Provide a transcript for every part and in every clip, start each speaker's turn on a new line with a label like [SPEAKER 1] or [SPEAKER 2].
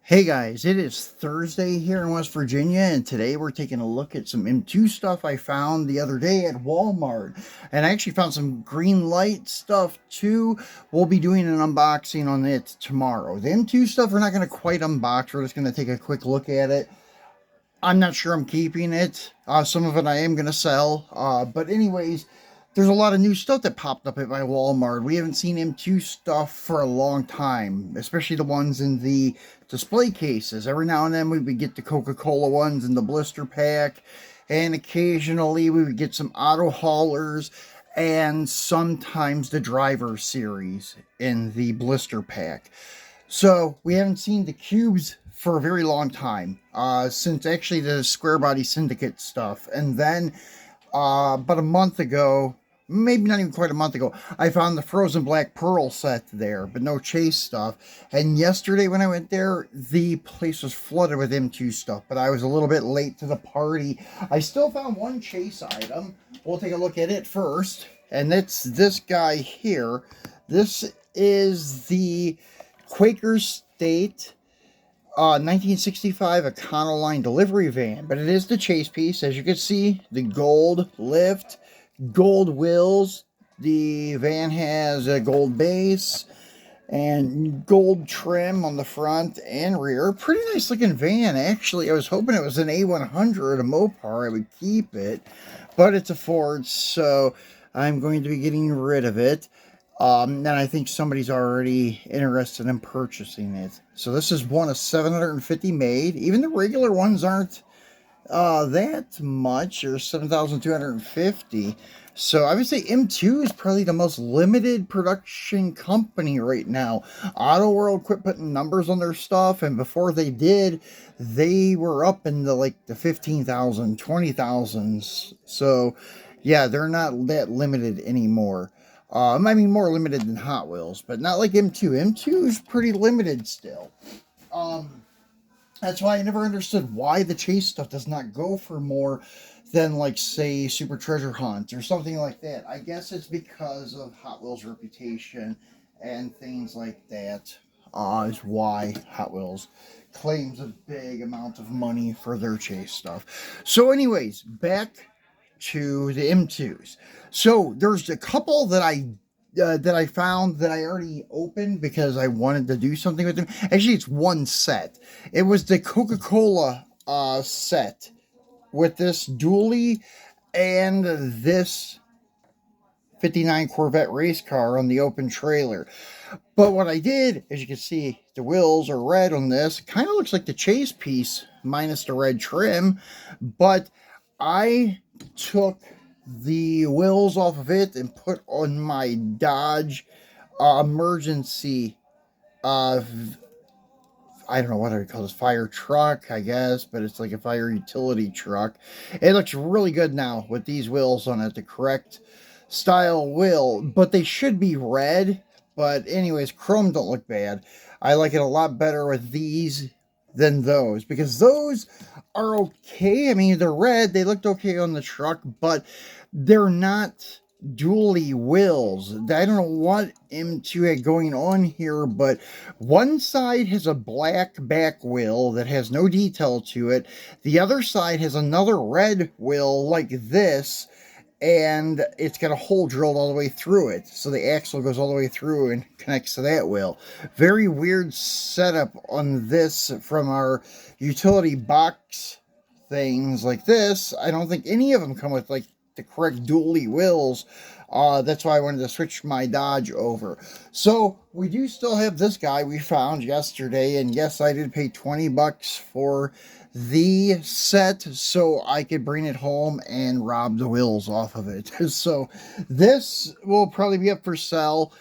[SPEAKER 1] Hey guys, it is Thursday here in West Virginia, and today we're taking a look at some M2 stuff I found the other day at Walmart. And I actually found some green light stuff too. We'll be doing an unboxing on it tomorrow. The M2 stuff we're not going to quite unbox, we're just going to take a quick look at it. I'm not sure I'm keeping it. Some of it I am going to sell. But anyways, there's a lot of new stuff that popped up at my Walmart. We haven't seen M2 stuff for a long time, especially the ones in the display cases. Every now and then we would get the Coca-Cola ones in the blister pack, and occasionally we would get some auto haulers and sometimes the driver series in the blister pack. So we haven't seen the cubes for a very long time, since actually the Square Body Syndicate stuff. And then about a month ago, maybe not even quite a month ago, I found the Frozen Black Pearl set there, but no Chase stuff. And yesterday when I went there, the place was flooded with M2 stuff, but I was a little bit late to the party. I still found one Chase item. We'll take a look at it first. And it's this guy here. This is the Quaker State 1965 Econoline delivery van, but it is the Chase piece. As you can see, the gold lift, gold wheels. The van has a gold base and gold trim on the front and rear. Pretty nice looking van, actually. I was hoping it was an A100, a Mopar. I would keep it, but it's a Ford, so I'm going to be getting rid of it. And I think somebody's already interested in purchasing it. So this is one of 750 made. Even the regular ones aren't that much. There's 7,250. So I would say M2 is probably the most limited production company right now. Auto World quit putting numbers on their stuff, and before they did, they were up in the 15,000, 20,000s. So yeah, they're not that limited anymore. I mean, more limited than Hot Wheels, but not like M2. M2 is pretty limited still. That's why I never understood why the Chase stuff does not go for more than, like, say, Super Treasure Hunt or something like that. I guess it's because of Hot Wheels' reputation and things like that. Is why Hot Wheels claims a big amount of money for their Chase stuff. So anyways, back to the M2s. So there's a couple that I found that I already opened because I wanted to do something with them. Actually, it's one set. It was the Coca-Cola set with this dually and this 59 Corvette race car on the open trailer. But what I did, as you can see, the wheels are red on this. Kind of looks like the Chase piece minus the red trim, but I took the wheels off of it and put on my Dodge emergency I don't know what I would call this, fire truck, I guess, but it's like a fire utility truck. It looks really good now with these wheels on it, the correct style wheel, but they should be red. But anyways, chrome don't look bad. I like it a lot better with these than those, because those are okay. I mean, they're red, they looked okay on the truck, but they're not dually wheels. I don't know what M2 had going on here, but one side has a black back wheel that has no detail to it. The other side has another red wheel like this, and it's got a hole drilled all the way through it. So the axle goes all the way through and connects to that wheel. Very weird setup on this from our utility box things like this. I don't think any of them come with like the correct dually wheels. That's why I wanted to switch my Dodge over. So we do still have this guy we found yesterday, and yes, I did pay 20 bucks for the set so I could bring it home and rob the wheels off of it. So this will probably be up for sale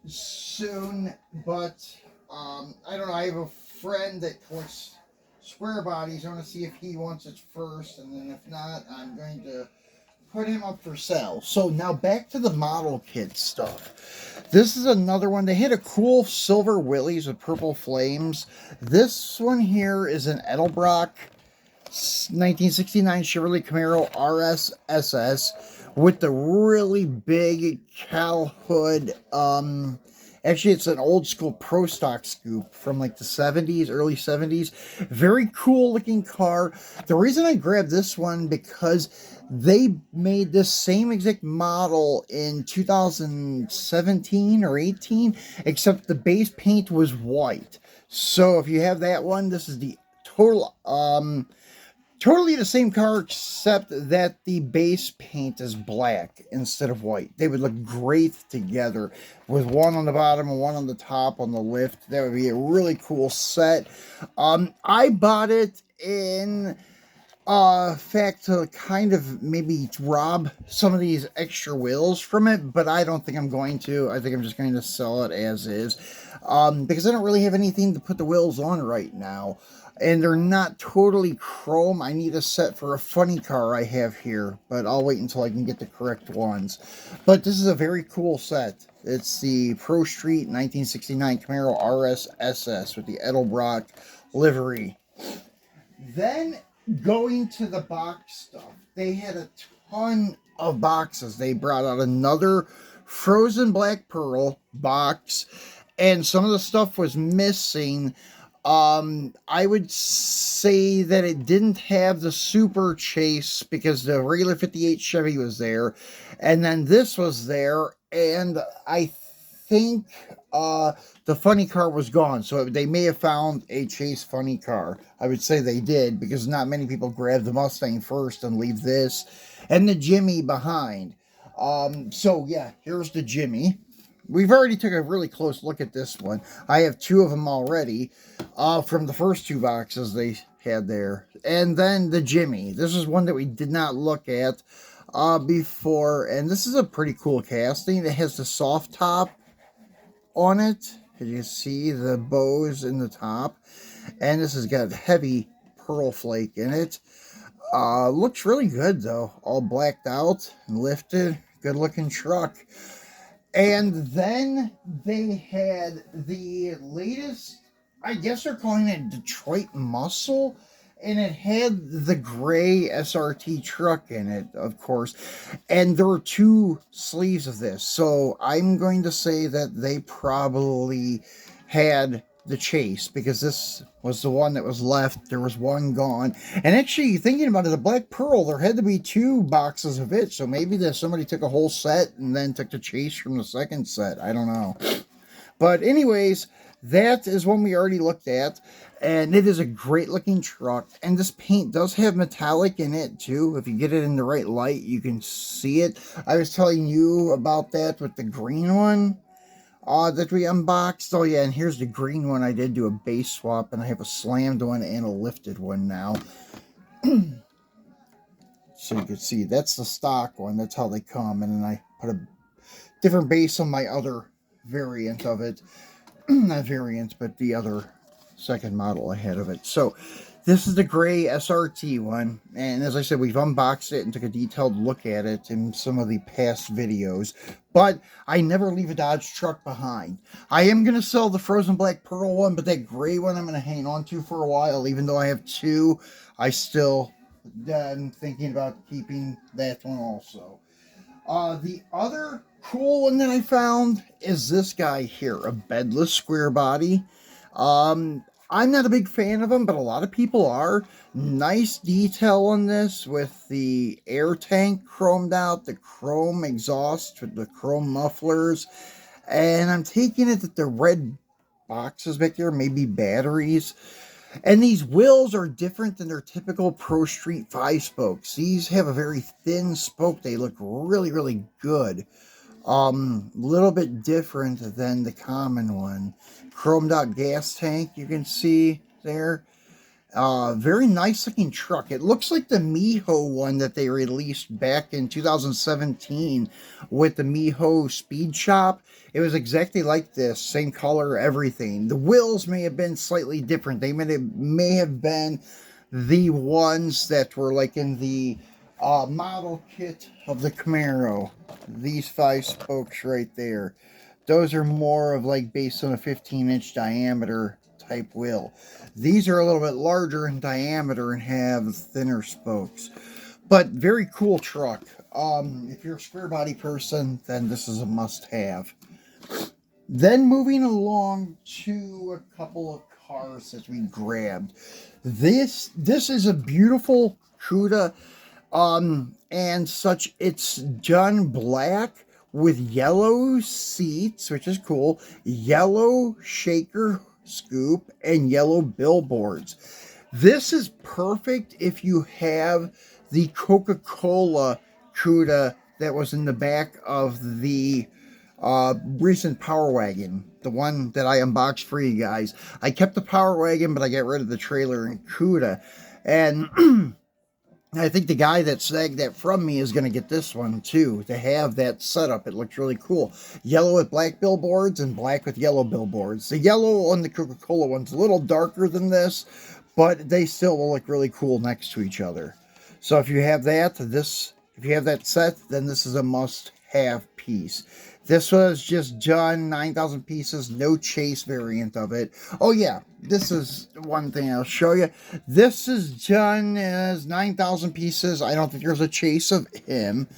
[SPEAKER 1] soon, but I don't know. I have a friend that collects square bodies. I want to see if he wants it first, and then if not, I'm going to put him up for sale. So now back to the model kit stuff. This is another one. They had a cool silver Willys with purple flames. This one here is an Edelbrock 1969 Chevrolet Camaro RS SS with the really big cowl hood Actually, it's an old school Pro Stock Scoop from like the 70s, early 70s. Very cool looking car. The reason I grabbed this one because they made this same exact model in 2017 or 18, except the base paint was white. So if you have that one, this is the total totally the same car, except that the base paint is black instead of white. They would look great together with one on the bottom and one on the top on the lift. That would be a really cool set. I bought it in fact to kind of maybe rob some of these extra wheels from it, but I don't think I'm going to. I think I'm just going to sell it as is, because I don't really have anything to put the wheels on right now, and they're not totally chrome. I need a set for a funny car I have here, but I'll wait until I can get the correct ones. But this is a very cool set. It's the Pro Street 1969 Camaro RS SS with the Edelbrock livery. Then going to the box stuff, they had a ton of boxes. They brought out another Frozen Black Pearl box, and some of the stuff was missing. I would say that it didn't have the Super Chase because the regular 58 Chevy was there, and then this was there, and I think the funny car was gone, so they may have found a Chase funny car. I would say they did, because not many people grab the Mustang first and leave this and the Jimmy behind. So yeah, here's the Jimmy. We've already took a really close look at this one. I have two of them already from the first two boxes they had there. And then the Jimmy. This is one that we did not look at before, and this is a pretty cool casting. It has the soft top on it. As you can see, the bows in the top, and this has got heavy pearl flake in it. Looks really good though, all blacked out and lifted. Good looking truck. And then they had the latest, I guess they're calling it Detroit Muscle, and it had the gray SRT truck in it, of course. And there were two sleeves of this, so I'm going to say that they probably had the Chase, because this was the one that was left. There was one gone. And actually, thinking about it, the Black Pearl, there had to be two boxes of it, so maybe that somebody took a whole set and then took the Chase from the second set. I don't know. But anyways, that is one we already looked at, and it is a great looking truck, and this paint does have metallic in it too. If you get it in the right light, you can see it. I was telling you about that with the green one that we unboxed. Oh yeah, and here's the green one. I did do a base swap, and I have a slammed one and a lifted one now. So you can see that's the stock one. That's how they come, and then I put a different base on my other variant of it. Not variant, but the other second model ahead of it. So this is the gray SRT one, and as I said, we've unboxed it and took a detailed look at it in some of the past videos, but I never leave a Dodge truck behind. I am going to sell the Frozen Black Pearl one, but that gray one I'm going to hang on to for a while. Even though I have two, I still am thinking about keeping that one also. The other cool one that I found is this guy here, a bedless square body. I'm not a big fan of them, but a lot of people are. Nice detail on this with the air tank chromed out, the chrome exhaust with the chrome mufflers, and I'm taking it that the red boxes back there may be batteries. And these wheels are different than their typical Pro Street 5 spokes. These have a very thin spoke. They look really, really good. Little bit different than the common one. Chromed out gas tank, you can see there. Very nice looking truck. It looks like the Miho one that they released back in 2017 with the Miho Speed Shop. It was exactly like this, same color, everything. The wheels may have been slightly different. They may have been the ones that were like in the model kit of the Camaro. These 5 spokes right there. Those are more of like based on a 15-inch diameter type wheel. These are a little bit larger in diameter and have thinner spokes. But very cool truck. If you're a square body person, then this is a must-have. Then moving along to a couple of cars that we grabbed. This is a beautiful CUDA, and such. It's done black with yellow seats, which is cool, yellow shaker scoop, and yellow billboards. This is perfect if you have the Coca-Cola CUDA that was in the back of the recent Power Wagon, the one that I unboxed for you guys. I kept the Power Wagon, but I got rid of the trailer and CUDA. And I think the guy that snagged that from me is going to get this one too, to have that setup. It looks really cool. Yellow with black billboards and black with yellow billboards. The yellow on the Coca-Cola one's a little darker than this, but they still will look really cool next to each other. So if you have that, if you have that set, then this is a must-have piece. This was just done 9,000 pieces, no chase variant of it. Oh yeah, this is one thing I'll show you. This is done as 9,000 pieces. I don't think there's a chase of him.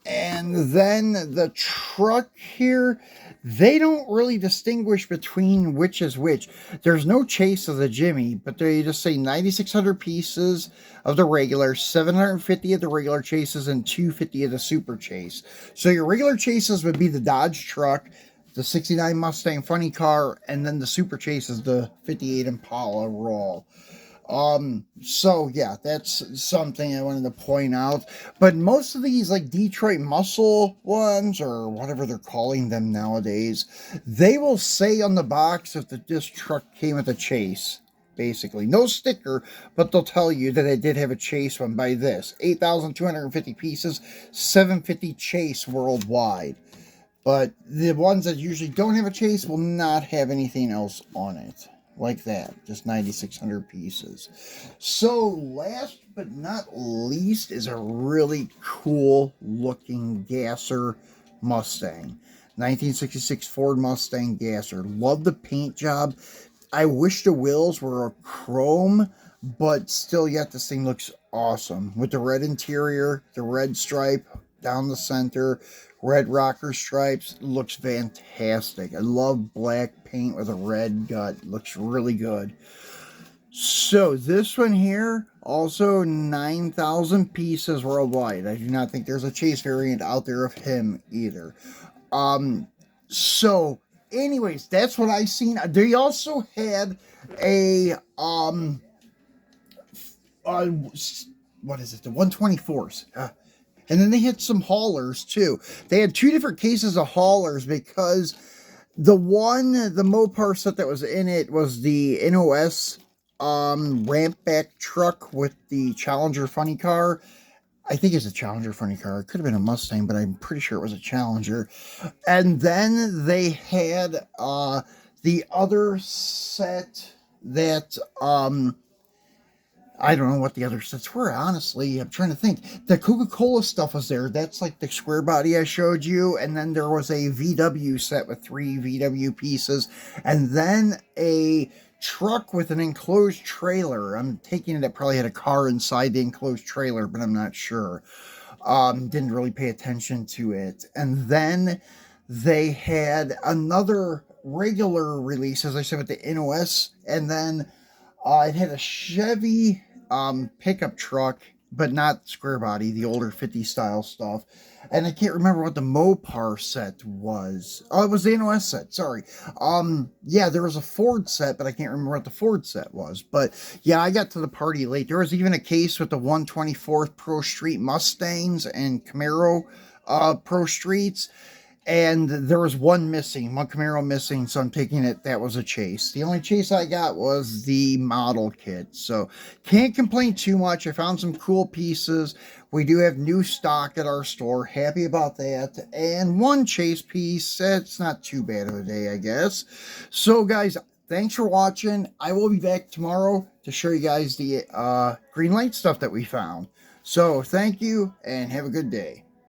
[SPEAKER 1] And then the truck here, they don't really distinguish between which is which. There's no chase of the Jimmy, but they just say 9,600 pieces of the regular, 750 of the regular chases, and 250 of the super chase. So your regular chases would be the Dodge truck, the 69 Mustang funny car, and then the super chase is the 58 Impala Raw. So yeah, that's something I wanted to point out. But most of these, like Detroit Muscle ones, or whatever they're calling them nowadays, they will say on the box if this truck came with a chase. Basically, no sticker, but they'll tell you that it did have a chase one by this. 8,250 pieces, 750 chase worldwide. But the ones that usually don't have a chase will not have anything else on it. Like that, just 9,600 pieces. So last but not least is a really cool looking gasser Mustang. 1966 Ford Mustang gasser. Love the paint job. I wish the wheels were a chrome, but still yet this thing looks awesome. With the red interior, the red stripe down the center, red rocker stripes, looks fantastic. I love black paint with a red gut. Looks really good. So this one here, also 9,000 pieces worldwide. I do not think there's a chase variant out there of him either. So anyways, that's what I seen. They also had a what is it? The 124s. And then they had some haulers too. They had two different cases of haulers because the Mopar set that was in it was the NOS ramp back truck with the Challenger funny car. I think it's a Challenger funny car. It could have been a Mustang, but I'm pretty sure it was a Challenger. And then they had the other set that I don't know what the other sets were, honestly. I'm trying to think. The Coca-Cola stuff was there. That's like the square body I showed you. And then there was a VW set with 3 VW pieces. And then a truck with an enclosed trailer. I'm taking it probably had a car inside the enclosed trailer, but I'm not sure. Didn't really pay attention to it. And then they had another regular release, as I said, with the NOS. And then it had a Chevy pickup truck, but not square body, the older 50 style stuff. And I can't remember what the Mopar set was. Oh, it was the NOS set, sorry. Yeah, there was a Ford set, but I can't remember what the Ford set was. But yeah, I got to the party late. There was even a case with the 124th Pro Street Mustangs and Camaro Pro Streets. And there was one Camaro missing, so I'm taking it that was a chase. The only chase I got was the model kit, so can't complain too much. I found some cool pieces. We do have new stock at our store. Happy about that. And one chase piece. It's not too bad of a day, I guess. So, guys, thanks for watching. I will be back tomorrow to show you guys the green light stuff that we found. So, thank you, and have a good day.